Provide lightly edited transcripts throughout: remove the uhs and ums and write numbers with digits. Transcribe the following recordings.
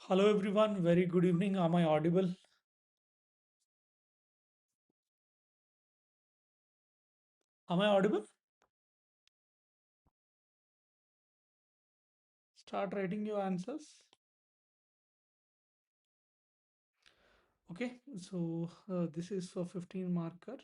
Hello everyone, very good evening. Am I audible? Am I audible? Start writing your answers. Okay, so this is for 15 marker.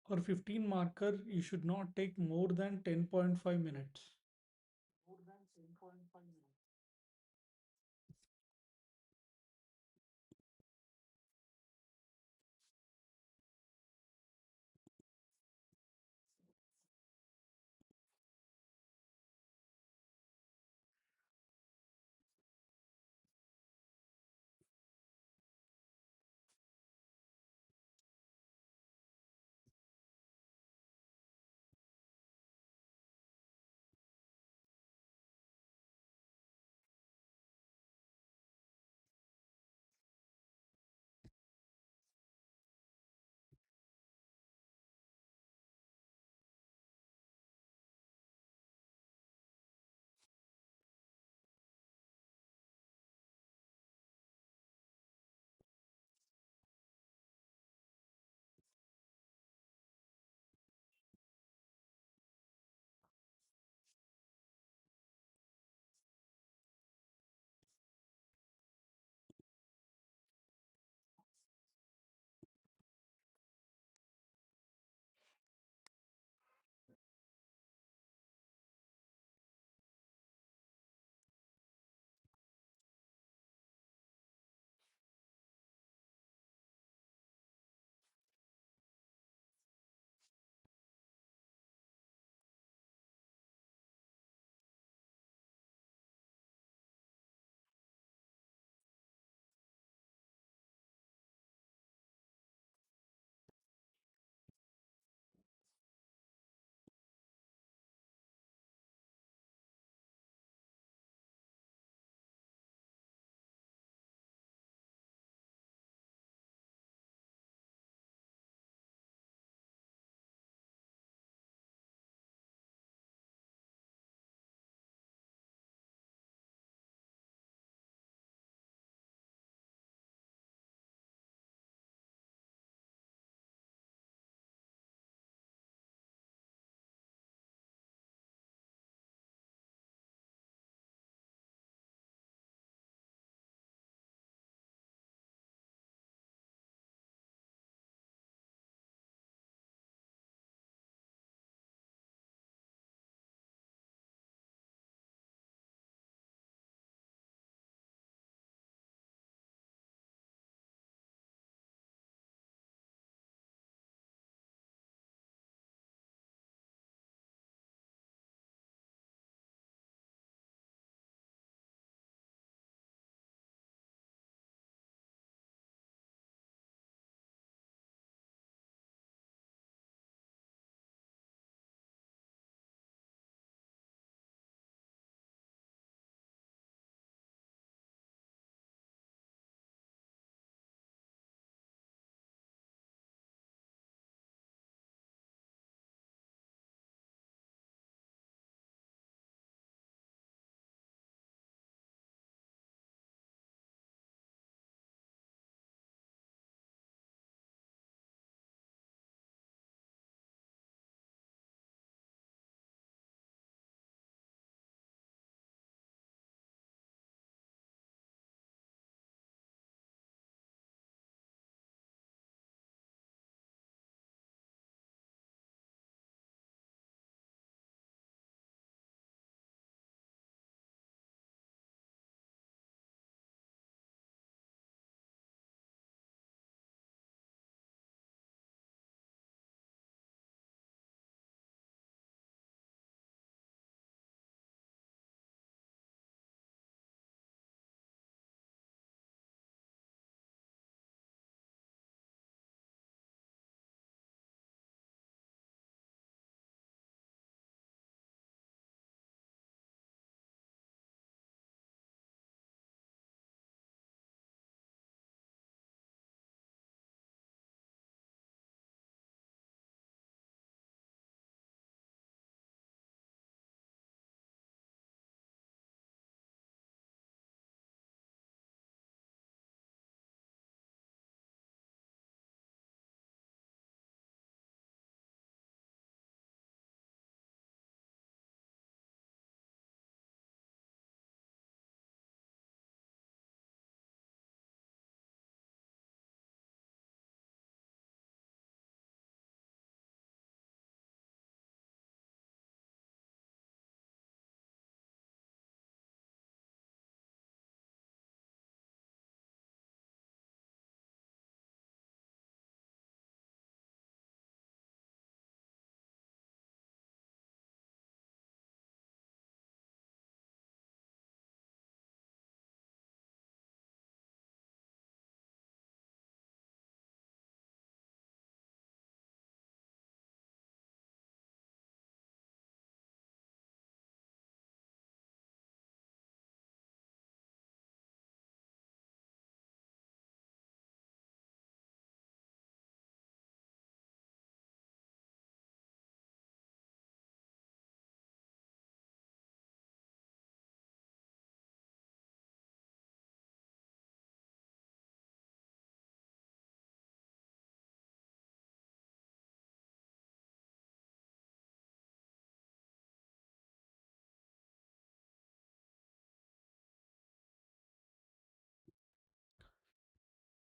For 15 marker, you should not take more than 10.5 minutes. More than 10.5 minutes.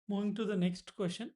Moving to the next question.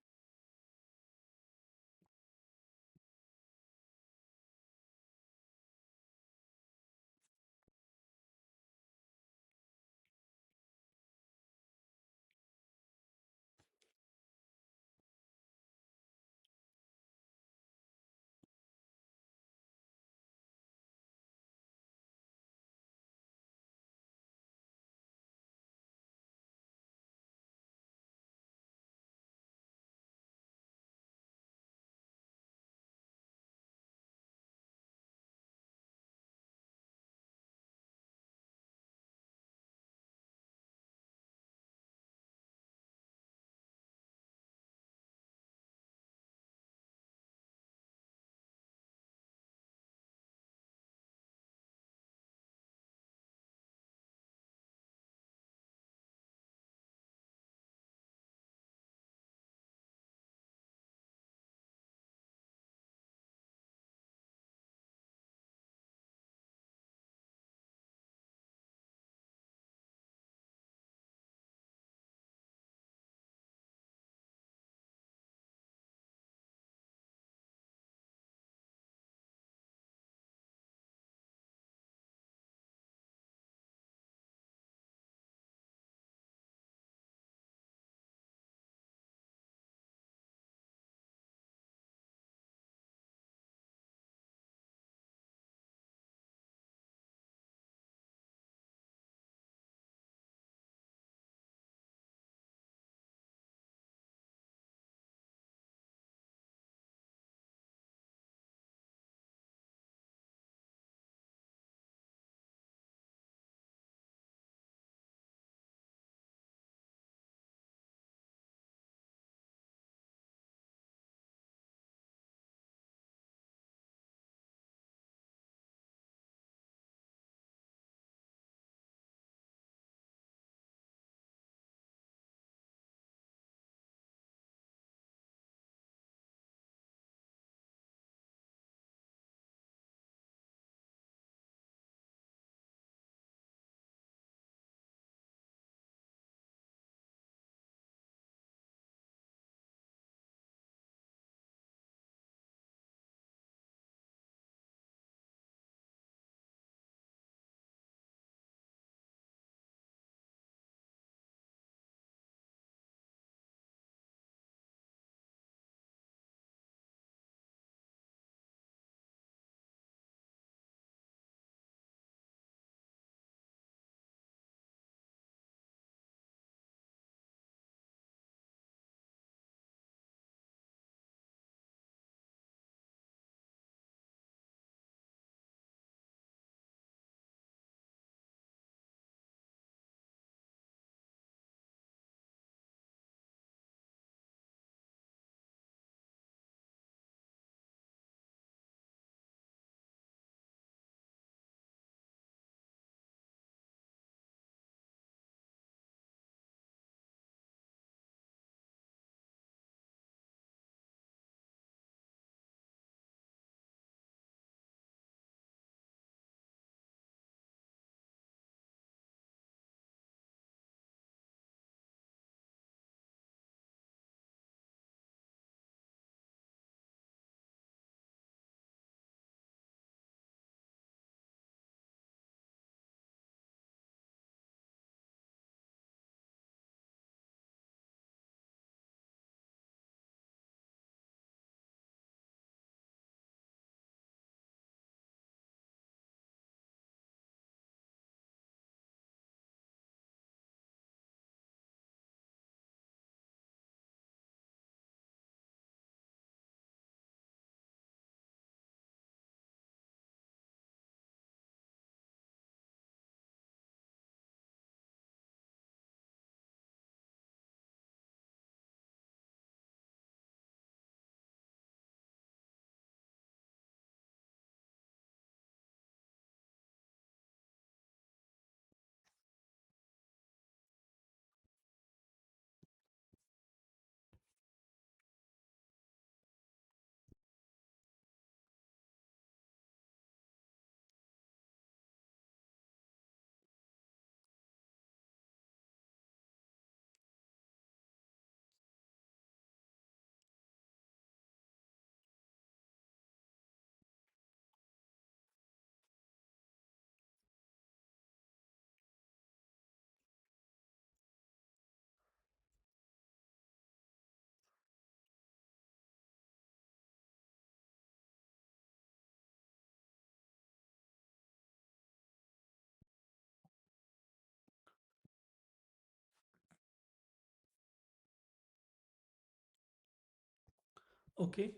Okay,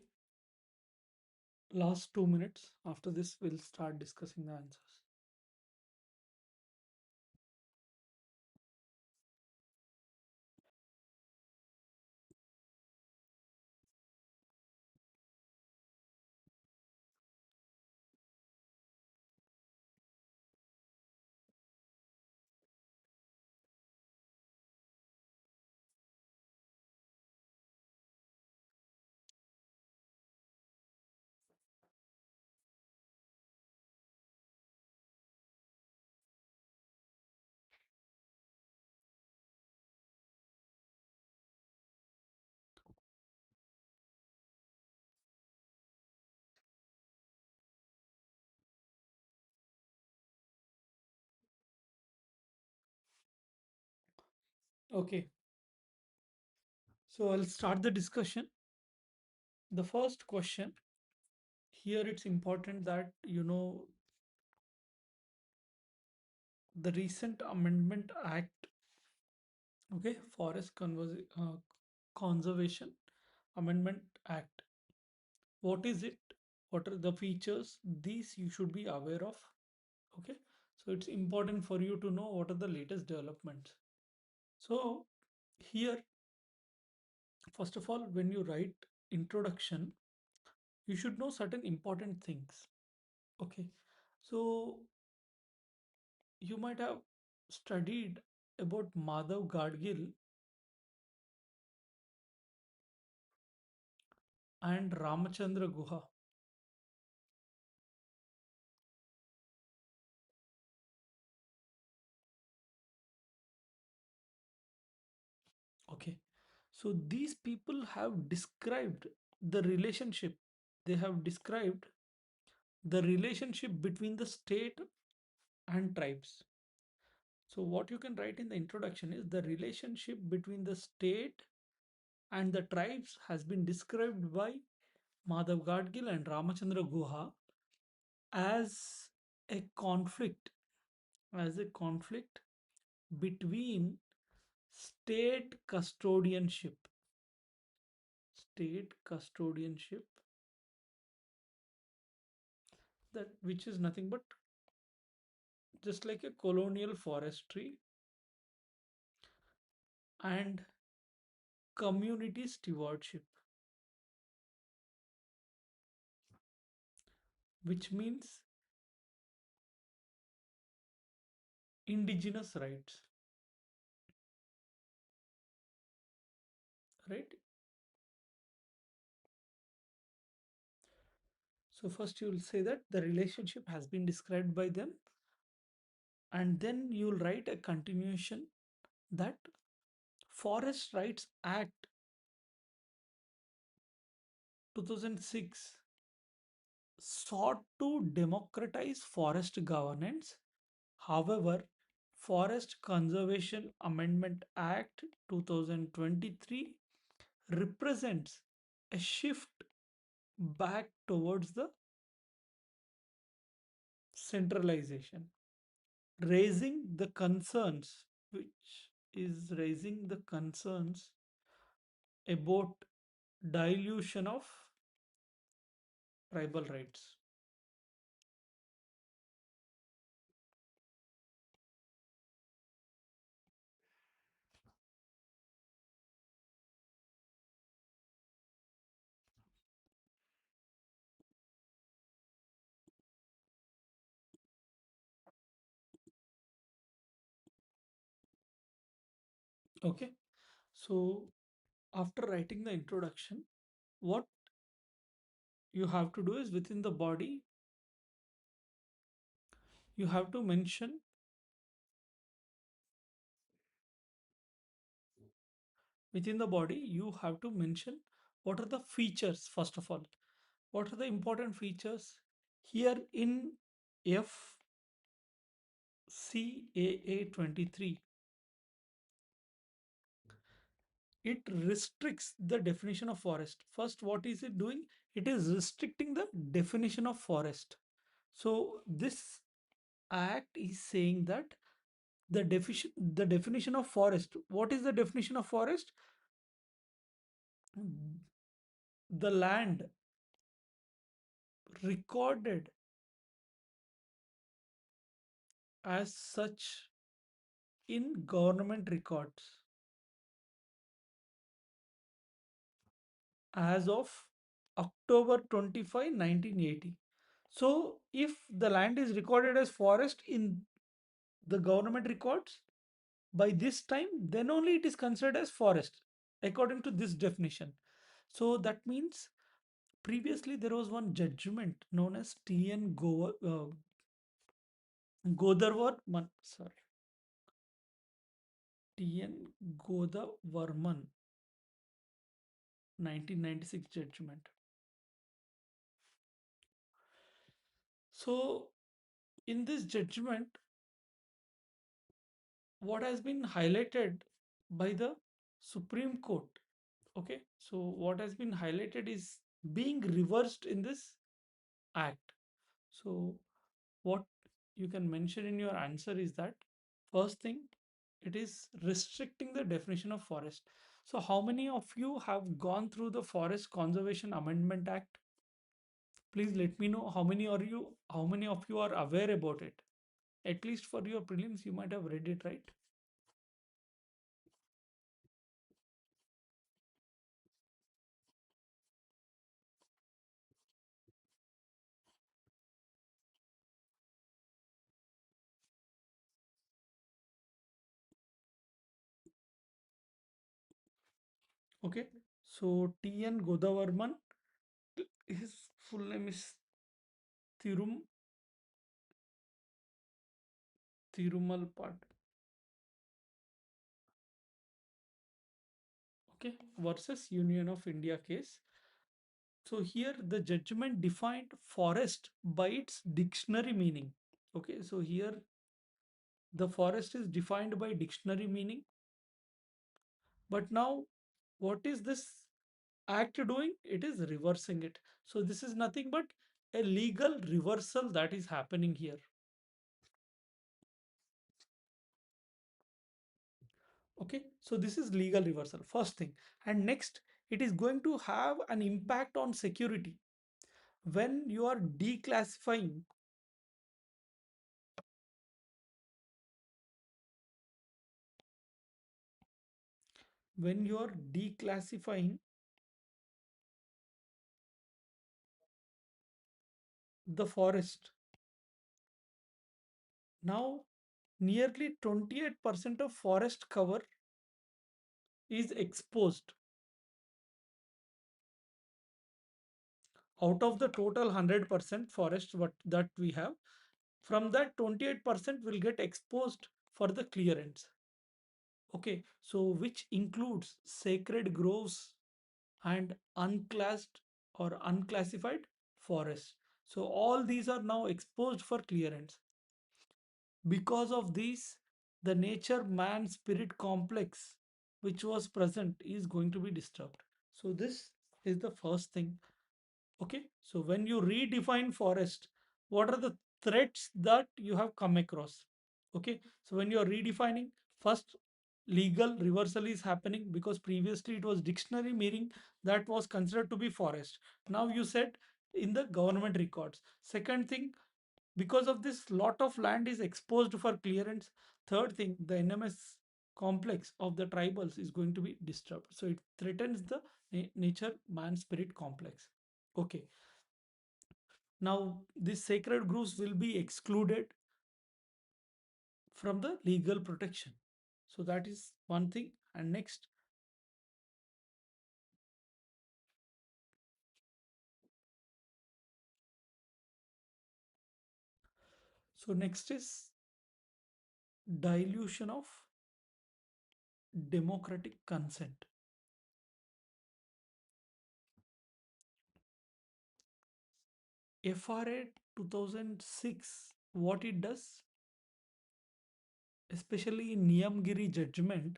last 2 minutes. After this, we'll start discussing the answers. Okay, so I'll start the discussion. The first question here, it's important that you know the recent Amendment Act, okay, Conservation Amendment Act. What is it? What are the features? These you should be aware of. Okay, so it's important for you to know what are the latest developments. So here, first of all, when you write introduction, you should know certain important things. Okay, so you might have studied about Madhav Gadgil and Ramachandra Guha. Okay, so these people have described the relationship. They have described the relationship between the state and tribes. So what you can write in the introduction is the relationship between the state and the tribes has been described by Madhav Gadgil and Ramachandra Guha as a conflict, as a conflict between state custodianship, state custodianship, that which is nothing but just like a colonial forestry, and community stewardship, which means indigenous rights, right? So first you will say that the relationship has been described by them, and then you will write a continuation that Forest Rights Act 2006 sought to democratize forest governance. However, Forest Conservation Amendment Act 2023 represents a shift back towards the centralization, raising the concerns, which is raising the concerns about dilution of tribal rights. Okay, so after writing the introduction, what you have to do is within the body, you have to mention within the body, you have to mention what are the features, first of all. What are the important features? Here in FCAA 23, it restricts the definition of forest. First, what is it doing? It is restricting the definition of forest. So this act is saying that the definition of forest. What is the definition of forest? the land recorded as such in government records as of October 25, 1980. So, if the land is recorded as forest in the government records by this time, then only it is considered as forest according to this definition. So, that means previously there was one judgment known as Godavarman, sorry, T.N. Godavarman 1996 judgment. So, in this judgment, what has been highlighted by the Supreme Court? Okay, so what has been highlighted is being reversed in this act. So, what you can mention in your answer is that first thing, it is restricting the definition of forest. So, how many of you have gone through the Forest Conservation Amendment Act? Please let me know how many of you are aware about it. At least for your prelims, you might have read it, right? Okay. So T.N. Godavarman, his full name is Thirum Thirumal Pat. Okay, versus Union of India case. So here the judgment defined forest by its dictionary meaning. Okay, so here the forest is defined by dictionary meaning. But now, what is this act doing? It is reversing it. So this is nothing but a legal reversal that is happening here. Okay, so this is legal reversal, first thing. And next, it is going to have an impact on security. When you are declassifying, when you are declassifying the forest, now nearly 28% of forest cover is exposed out of the total 100% forest what that we have. From that, 28% will get exposed for the clearance. Okay, so which includes sacred groves and unclassed or unclassified forests. So all these are now exposed for clearance. Because of these, the nature man spirit complex which was present is going to be disturbed. So this is the first thing. Okay, so when you redefine forest, what are the threats that you have come across? Okay, so when you are redefining, first legal reversal is happening because previously it was dictionary meaning that was considered to be forest. Now you said in the government records. Second thing, because of this, lot of land is exposed for clearance. Third thing, the NMS complex of the tribals is going to be disturbed. So it threatens the nature man spirit complex. Okay, now these sacred groves will be excluded from the legal protection. So that is one thing. And next, so next is dilution of democratic consent. FRA 2006, what it does, especially in Niyamgiri judgment,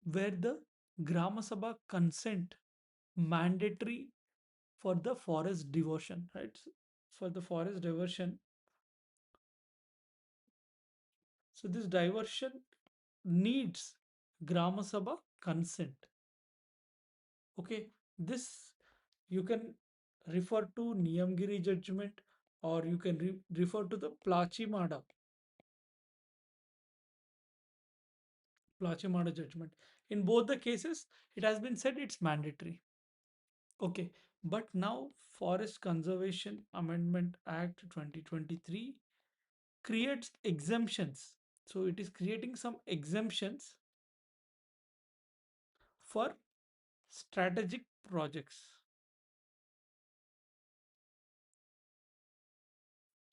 where the Grama Sabha consent mandatory for the forest devotion, right? For the forest diversion. So this diversion needs Grama Sabha consent. Okay, This you can refer to Niyamgiri judgment, or you can refer to the Plachimada judgment. In both the cases, it has been said it's mandatory. Okay, but now Forest Conservation Amendment Act 2023 creates exemptions. So it is creating some exemptions for strategic projects.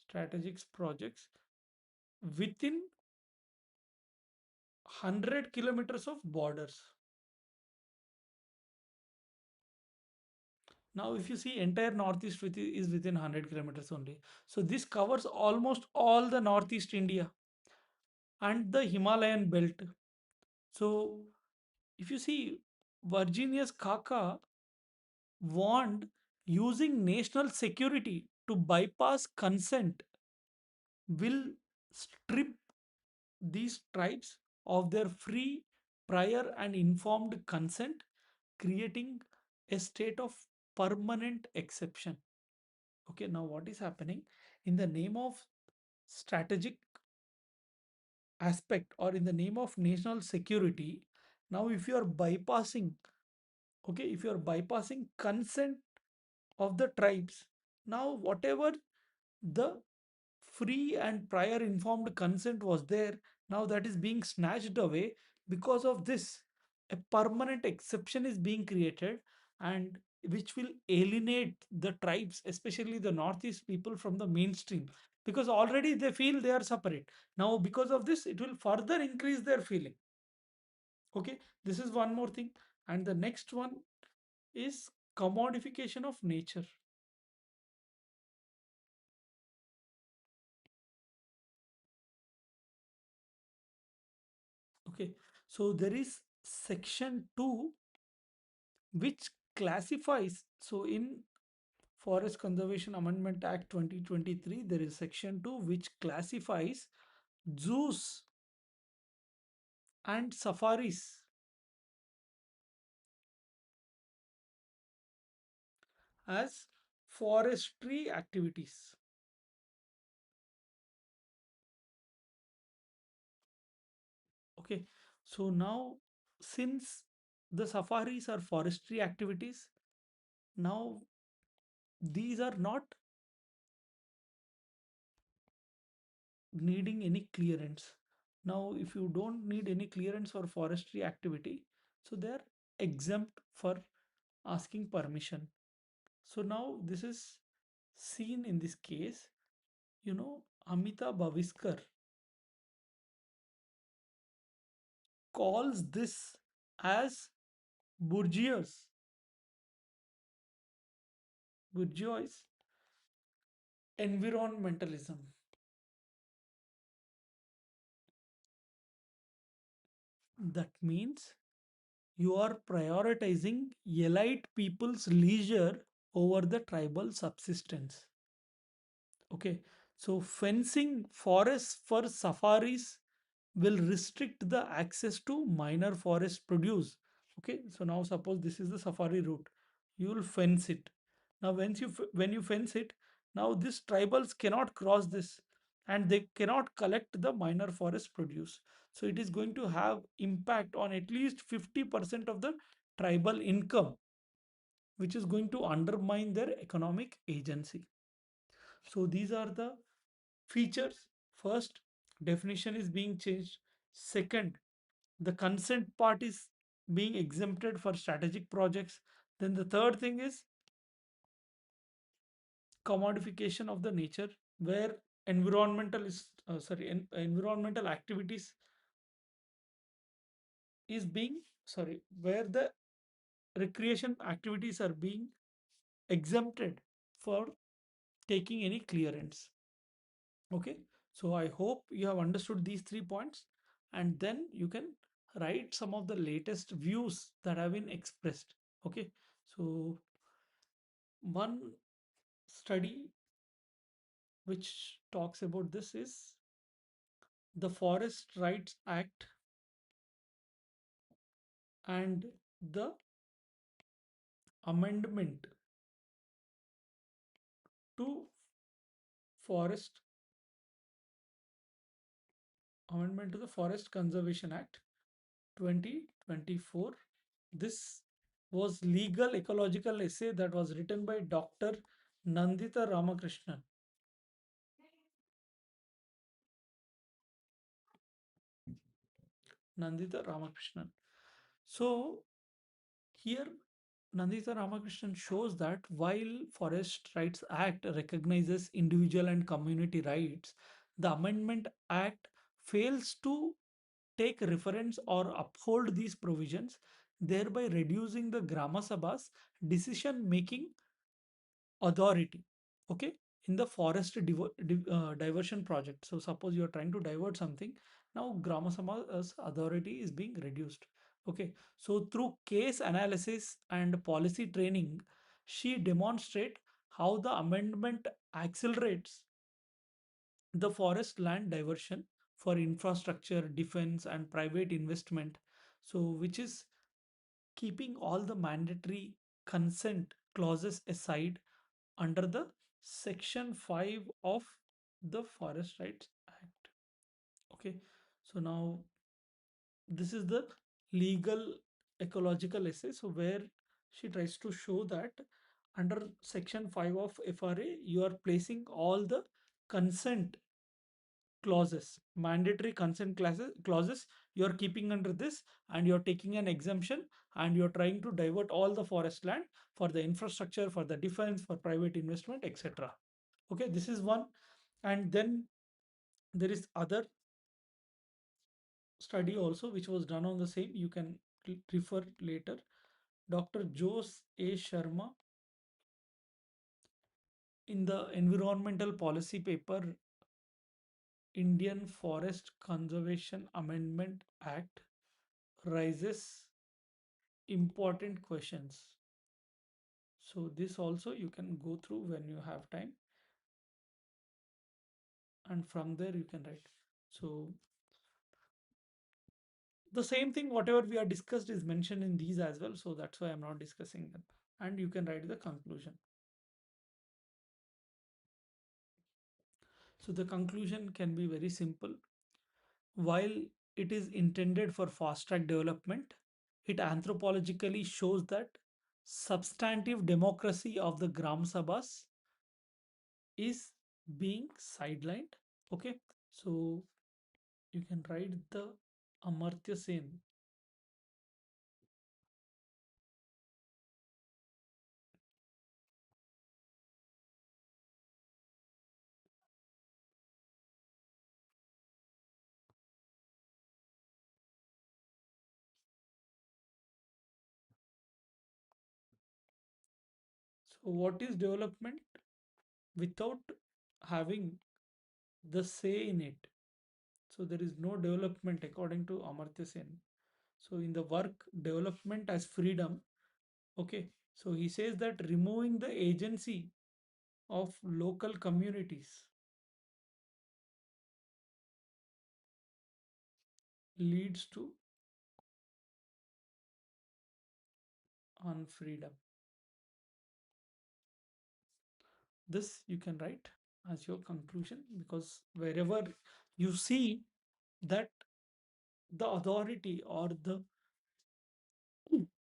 Strategic projects within 100 kilometers of borders. Now, if you see entire Northeast is within 100 kilometers only. So this covers almost all the Northeast India and the Himalayan belt. So if you see, Virginia's Kaka warned using national security to bypass consent will strip these tribes of their free, prior, and informed consent, creating a state of permanent exception. Okay, now what is happening in the name of strategic aspect or in the name of national security? Now, if you are bypassing, okay, if you are bypassing consent of the tribes, now whatever the free and prior informed consent was there, now that is being snatched away. Because of this, a permanent exception is being created, and which will alienate the tribes, especially the Northeast people, from the mainstream, because already they feel they are separate. Now because of this, it will further increase their feeling. Okay, this is one more thing. And the next one is commodification of nature. Okay, so there is section 2 which classifies. So in Forest Conservation Amendment Act 2023, there is section 2 which classifies zoos and safaris as forestry activities. Okay, so now, since the safaris are forestry activities, now these are not needing any clearance. Now, if you don't need any clearance for forestry activity, so they are exempt for asking permission. So now this is seen in this case, Amita Bhaviskar calls this as bourgeois, bourgeois environmentalism. That means you are prioritizing elite people's leisure over the tribal subsistence. Okay, so fencing forests for safaris will restrict the access to minor forest produce. Okay, so now suppose this is the safari route, you will fence it. Now, when you fence it, now these tribals cannot cross this, and they cannot collect the minor forest produce. So it is going to have impact on at least 50% of the tribal income, which is going to undermine their economic agency. So these are the features. First, definition is being changed. Second, the consent part is being exempted for strategic projects. Then the third thing is commodification of the nature, where environmental activities is being where the recreation activities are being exempted for taking any clearance. Okay, so I hope you have understood these 3 points, and then you can write some of the latest views that have been expressed. Okay, so one study which talks about this is the Forest Rights Act and the amendment to forest amendment to the Forest Conservation Act 2024. This was legal ecological essay that was written by Dr. Nandita Ramakrishnan. Nandita Ramakrishnan. So here Nandita Ramakrishnan shows that while Forest Rights Act recognizes individual and community rights, the Amendment Act fails to take reference or uphold these provisions, thereby reducing the Grama Sabha's decision making authority. Okay, in the forest diversion project. So suppose you are trying to divert something. Now Grama Sabha's authority is being reduced. Okay, so through case analysis and policy training, she demonstrate how the amendment accelerates the forest land diversion for infrastructure, defense, and private investment. So, which is keeping all the mandatory consent clauses aside under the section 5 of the Forest Rights Act. Okay, so now this is the legal ecological essay. So, where she tries to show that under section 5 of FRA, you are placing all the consent clauses, mandatory consent clauses, you're keeping under this, and you're taking an exemption, and you're trying to divert all the forest land for the infrastructure, for the defense, for private investment, etc. Okay, this is one. And then there is other study also which was done on the same. You can refer later. Dr. Jose A. Sharma in the environmental policy paper Indian Forest Conservation Amendment Act raises important questions. So this also you can go through when you have time, and from there you can write. So the same thing whatever we are discussed is mentioned in these as well, so that's why I'm not discussing them, and you can write the conclusion. So the conclusion can be very simple. While it is intended for fast track development, it anthropologically shows that substantive democracy of the Gram Sabhas is being sidelined. Okay, so you can write the Amartya Sen. So what is development without having the say in it? So there is no development according to Amartya Sen. So in the work development as freedom, okay, so he says that removing the agency of local communities leads to unfreedom. This you can write as your conclusion, because wherever you see that the authority or the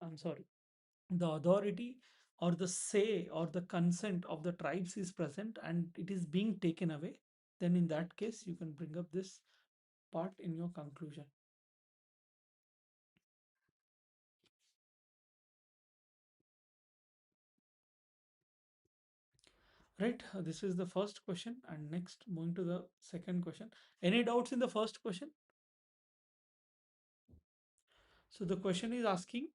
I'm sorry, the authority or the say or the consent of the tribes is present and it is being taken away, then in that case you can bring up this part in your conclusion. Right, this is the first question, and next moving to the second question. Any doubts in the first question? So the question is asking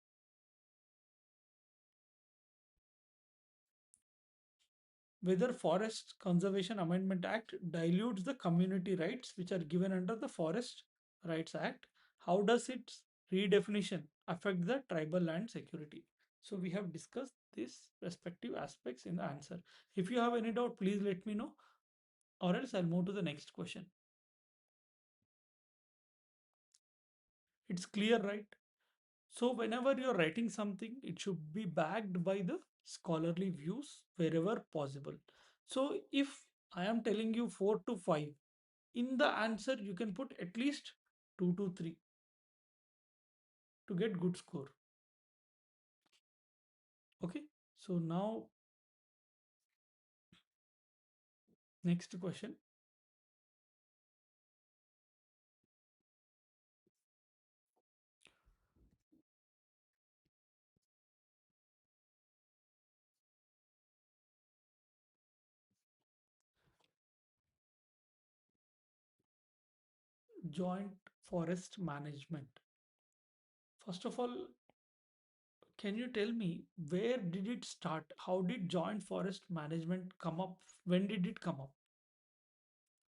whether Forest Conservation Amendment Act dilutes the community rights which are given under the Forest Rights Act. How does its redefinition affect the tribal land security? So we have discussed these respective aspects in the answer. If you have any doubt, please let me know, or else I'll move to the next question. It's clear, right? So whenever you're writing something, it should be backed by the scholarly views wherever possible. So if I am telling you 4 to 5, in the answer you can put at least 2 to 3 to get good score. Okay. So now next question. Joint forest management. First of all, can you tell me where did it start? How did joint forest management come up? When did it come up?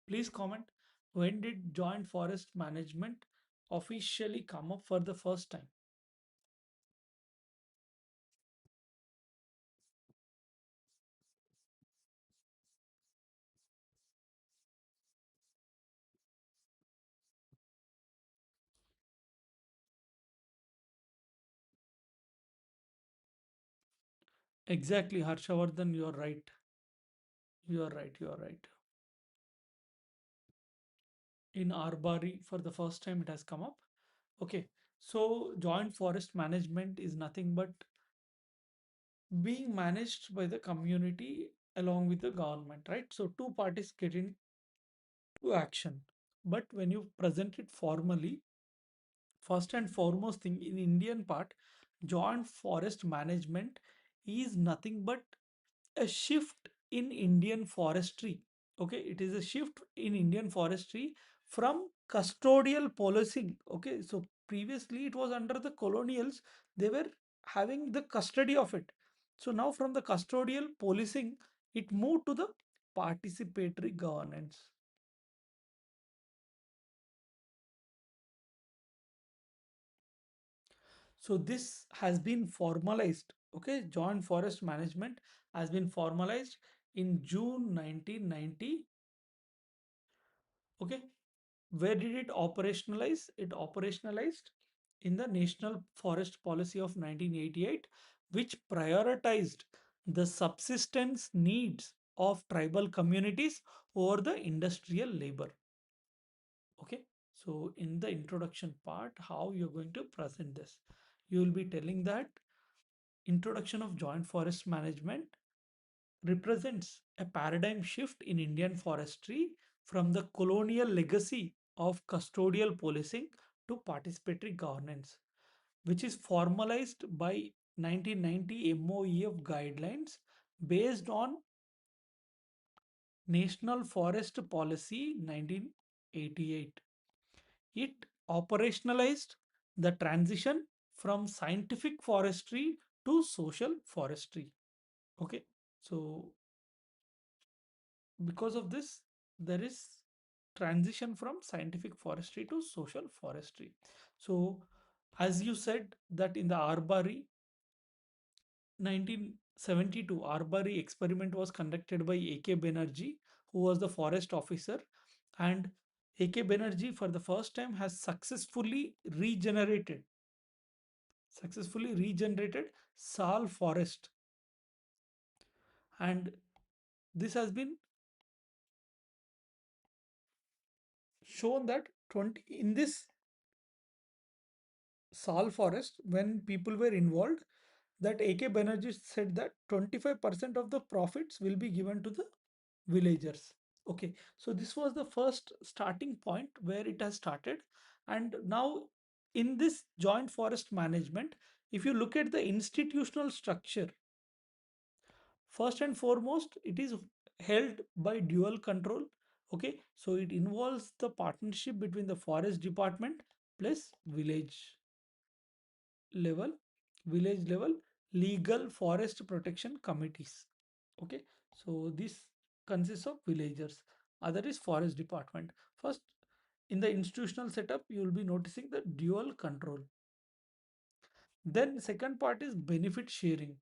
Please comment. When did joint forest management officially come up for the first time? Exactly, Harshavardhan, you're right. You're right. You're right. In Arbari, for the first time, it has come up. Okay. So, joint forest management is nothing but being managed by the community along with the government, right? So, two parties get into action. But when you present it formally, first and foremost thing in Indian part, joint forest management is nothing but a shift in Indian forestry. Okay, it is a shift in Indian forestry from custodial policing. Okay, so previously it was under the colonials, they were having the custody of it. So now from the custodial policing, it moved to the participatory governance. So this has been formalized. Okay, joint forest management has been formalized in June 1990. Okay, where did it operationalize? It operationalized in the National Forest Policy of 1988, which prioritized the subsistence needs of tribal communities over the industrial labor. Okay, so in the introduction part, how you're going to present this? You will be telling that introduction of joint forest management represents a paradigm shift in Indian forestry from the colonial legacy of custodial policing to participatory governance, which is formalized by 1990 MOEF guidelines based on National Forest Policy 1988. It operationalized the transition from scientific forestry to social forestry. Okay, so because of this, there is transition from scientific forestry to social forestry. So as you said that in the Arbari 1972 Arbari experiment was conducted by AK Banerjee, who was the forest officer, and AK Banerjee for the first time has successfully regenerated Sal forest, and this has been shown that 20 in this Sal forest, when people were involved, that AK Banerjee said that 25% of the profits will be given to the villagers. Okay, so this was the first starting point where it has started. And now in this joint forest management, if you look at the institutional structure, first and foremost, it is held by dual control. Okay, so it involves the partnership between the forest department plus level village level legal forest protection committees. Okay, so this consists of villagers, other is forest department. First, in the institutional setup you will be noticing the dual control. Then second part is benefit sharing.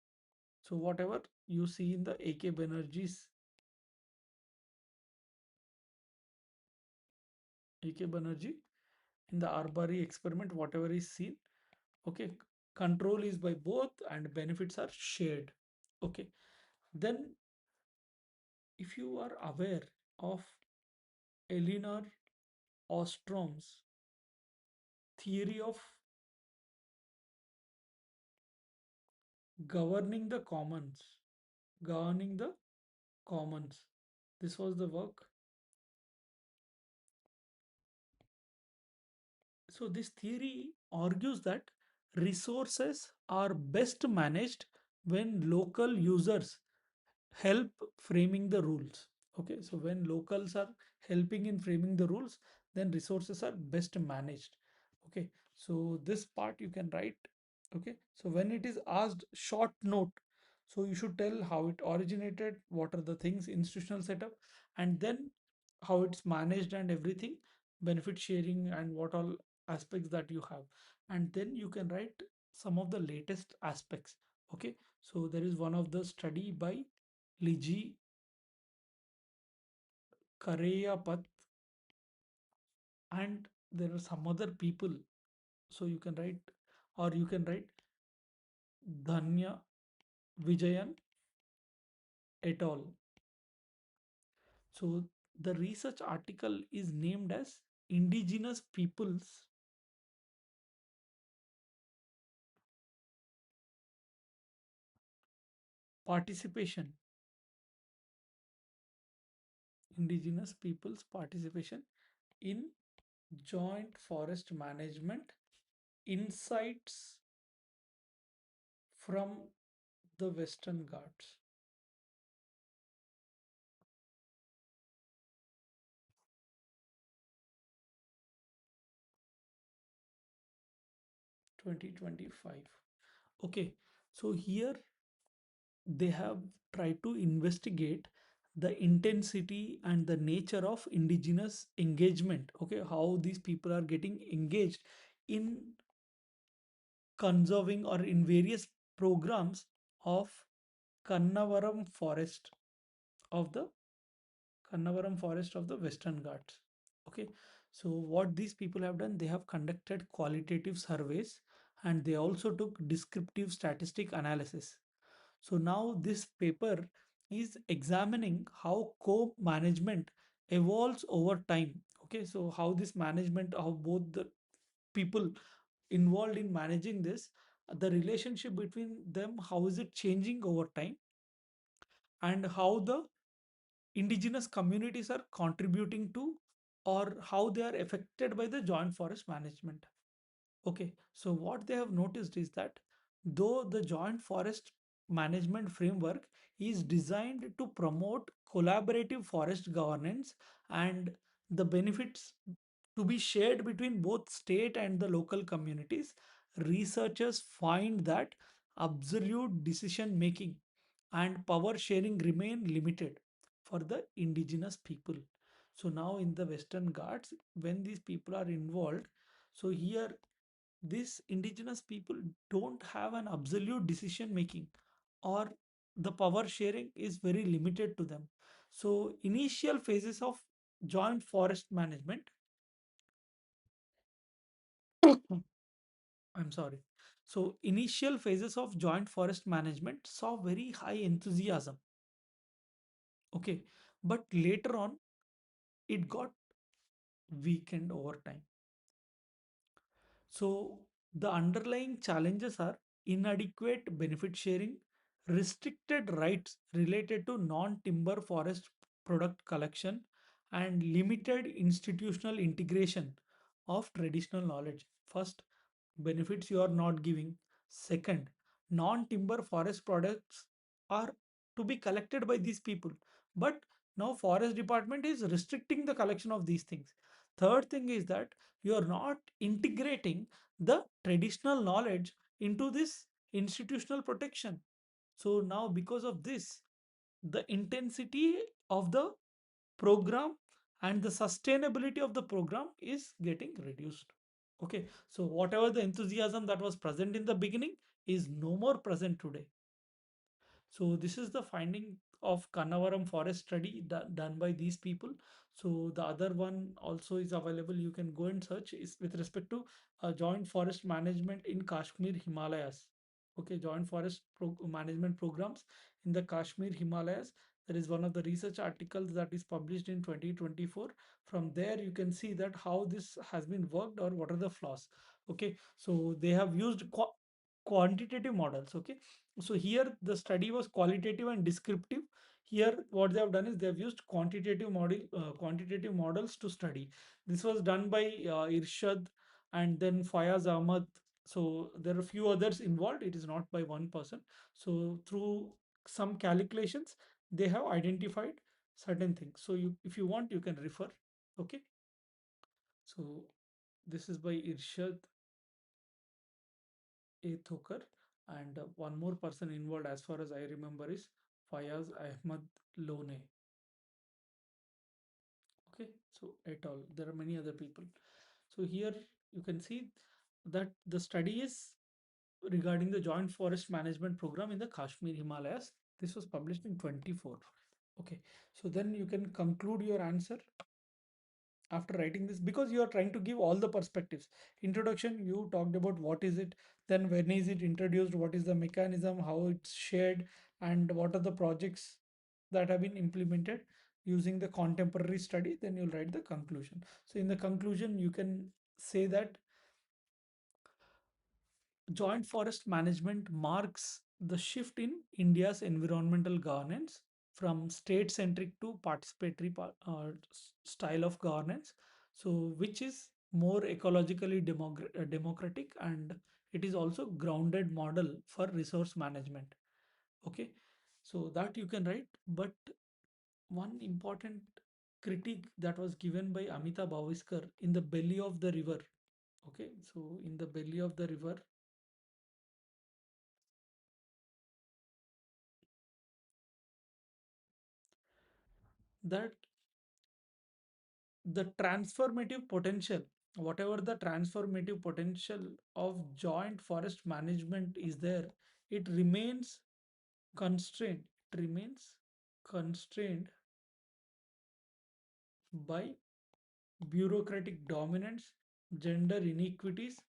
So whatever you see in the AK Banerjee in the Arbari experiment, whatever is seen, okay, Control is by both and benefits are shared. Okay. Then if you are aware of Elinor Ostrom's theory of governing the commons, governing the commons. This was the work. So this theory argues that resources are best managed when local users help framing the rules. Okay, so when locals are helping in framing the rules, then resources are best managed. Okay, so this part you can write. Okay, so when it is asked short note, so you should tell how it originated, what are the things, institutional setup, and then how it's managed and everything, benefit sharing and what all aspects that you have, and then you can write some of the latest aspects. Okay, so there is one of the study by Liji Kareyapath, and there are some other people. So you can write, or you can write Dhanya Vijayan et al. So the research article is named as Indigenous Peoples Participation. Indigenous Peoples Participation in Joint Forest Management Insights from the Western Ghats. 2025. Okay, so here they have tried to investigate the intensity and the nature of indigenous engagement. Okay, how these people are getting engaged in conserving or in various programs of Kannavaram forest of the Kannavaram forest of the Western Ghats. Okay, so what these people have done, they have conducted qualitative surveys and they also took descriptive statistic analysis. So now this paper is examining how co-management evolves over time. Okay, so how this management, how both the people involved in managing this, the relationship between them, how is it changing over time, and how the indigenous communities are contributing to or how they are affected by the joint forest management. Okay, so what they have noticed is that though the joint forest management framework is designed to promote collaborative forest governance and the benefits to be shared between both state and the local communities, researchers find that absolute decision making and power sharing remain limited for the indigenous people. So now in the Western Ghats, when these people are involved, so here these indigenous people don't have an absolute decision making or the power sharing is very limited to them. So initial phases of joint forest management, I'm sorry. So initial phases of joint forest management saw very high enthusiasm. Okay. But later on, it got weakened over time. So the underlying challenges are inadequate benefit sharing, restricted rights related to non-timber forest product collection, and limited institutional integration of traditional knowledge. First, benefits you are not giving. Second, non-timber forest products are to be collected by these people. But now forest department is restricting the collection of these things. Third thing is that you are not integrating the traditional knowledge into this institutional protection. So now because of this, the intensity of the program and the sustainability of the program is getting reduced. Okay, so whatever the enthusiasm that was present in the beginning is no more present today. So this is the finding of Kannavaram forest study done by these people. So the other one also is available. You can go and search is with respect to joint forest management in Kashmir Himalayas. Okay, joint forest management programs in the Kashmir Himalayas. There is one of the research articles that is published in 2024. From there, you can see that how this has been worked or what are the flaws. Okay, so they have used quantitative models. Okay, so here the study was qualitative and descriptive. Here what they have done is they have used quantitative models to study. This was done by Irshad and then Fayaz Ahmad. So there are a few others involved. It is not by one person. So through some calculations, they have identified certain things. So if you want, you can refer. Okay. So this is by Irshad A. Thokar, and one more person involved, as far as I remember, is Fayaz Ahmad Lone. Okay, so et al. There are many other people. So here you can see that the study is regarding the Joint Forest Management Program in the Kashmir Himalayas. This was published in 24. Okay, so then you can conclude your answer after writing this, because you are trying to give all the perspectives. Introduction, you talked about what is it, then when is it introduced, what is the mechanism, how it's shared, and what are the projects that have been implemented using the contemporary study. Then you'll write the conclusion. So in the conclusion you can say that joint forest management marks the shift in India's environmental governance from state centric to participatory style of governance. So, which is more ecologically democratic, and it is also grounded model for resource management. Okay, so that you can write. But one important critique that was given by Amita Bhaviskar in the belly of the river. Okay, so in the belly of the river, that the transformative potential, whatever the transformative potential of joint forest management is there, it remains constrained. It remains constrained by bureaucratic dominance, gender inequities,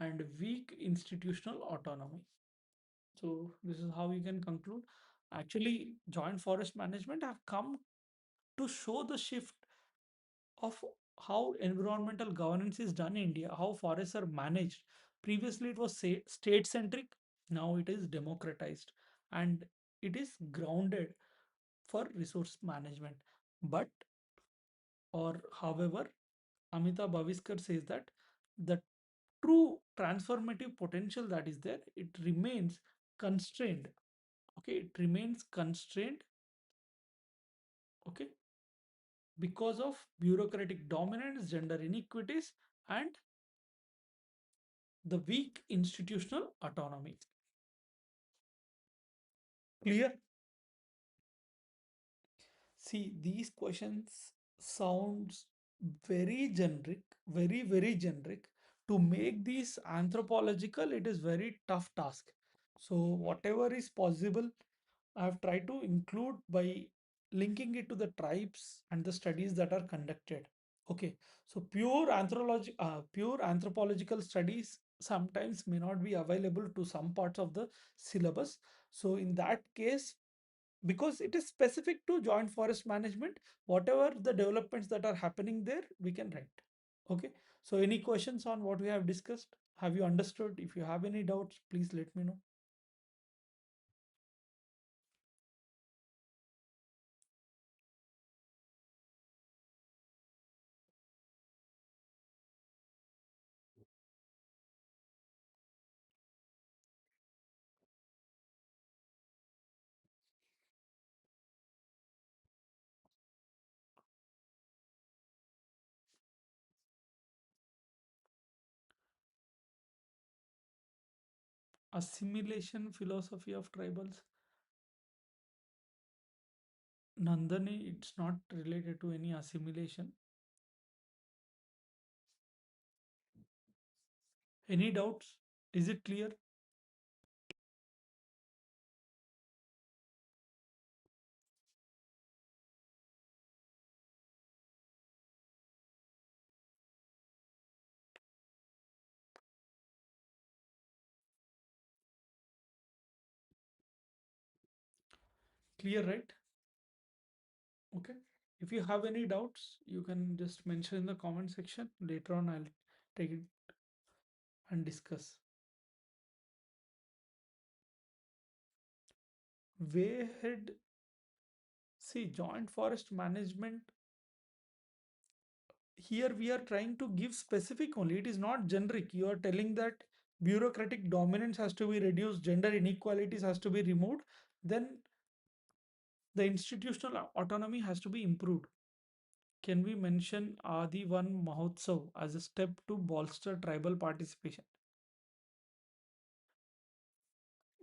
and weak institutional autonomy. So this is how you can conclude. Actually, joint forest management have come to show the shift of how environmental governance is done in India, how forests are managed. Previously, it was state centric, now it is democratized, and it is grounded for resource management. But, or however, Amita Bhaviskar says that the true transformative potential that is there, it remains constrained. Okay, it remains constrained. Okay, because of bureaucratic dominance, gender inequities, and the weak institutional autonomy. Clear? See, these questions sounds very generic, very generic. To make these anthropological, it is very tough task. So whatever is possible, I have tried to include by linking it to the tribes and the studies that are conducted. Okay, so pure anthropological studies sometimes may not be available to some parts of the syllabus. So in that case, because it is specific to joint forest management, whatever the developments that are happening there, we can write. Okay, so any questions on what we have discussed? Have you understood? If you have any doubts, please let me know. Assimilation philosophy of tribals. Nandani, it's not related to any assimilation. Any doubts? Is it clear? Clear, right? Okay. If you have any doubts, you can just mention in the comment section. Later on, I'll take it and discuss. Way ahead, see, joint forest management, here we are trying to give specific only. It is not generic. You are telling that bureaucratic dominance has to be reduced, gender inequalities has to be removed, then the institutional autonomy has to be improved. Can we mention Adi One Mahotsav as a step to bolster tribal participation?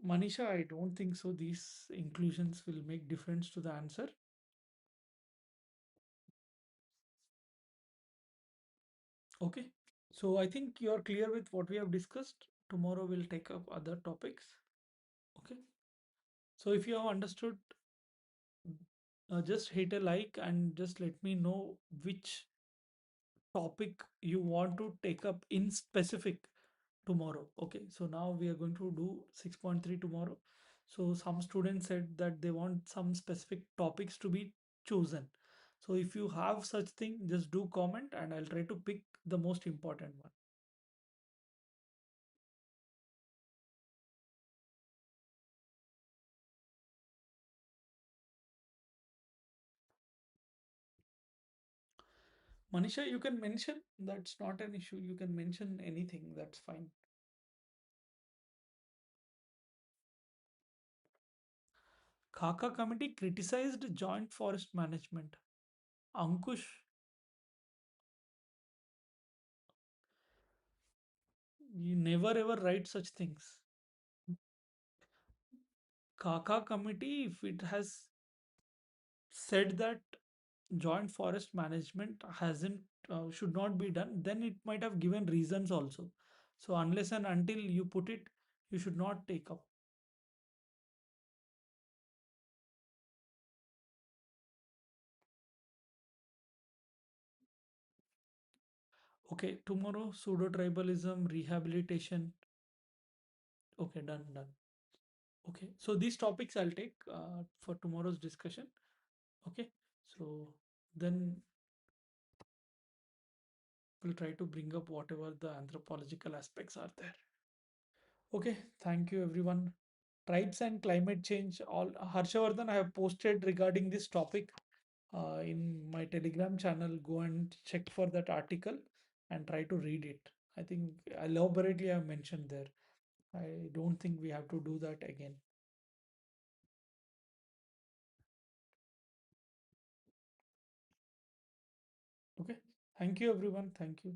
Manisha, I don't think so. These inclusions will make difference to the answer. Okay. So I think you are clear with what we have discussed. Tomorrow we'll take up other topics. Okay. So if you have understood, just hit a like and just let me know which topic you want to take up in specific tomorrow. Okay, so now we are going to do 6.3 tomorrow. So some students said that they want some specific topics to be chosen. So if you have such thing, just do comment and I'll try to pick the most important one. Manisha, you can mention, that's not an issue. You can mention anything, that's fine. Khaka committee criticized joint forest management. Ankush, you never ever write such things. Kaka committee, if it has said that joint forest management hasn't should not be done, then it might have given reasons also. So unless and until you put it, you should not take up. Okay, tomorrow pseudo tribalism rehabilitation. Okay, done. Okay, so these topics I'll take for tomorrow's discussion. Okay, so then we'll try to bring up whatever the anthropological aspects are there. Okay, thank you everyone. Tribes and climate change. All Harshavardhan, I have posted regarding this topic in my Telegram channel. Go and check for that article and try to read it. I think elaborately I have mentioned there. I don't think we have to do that again. Okay. Thank you everyone. Thank you.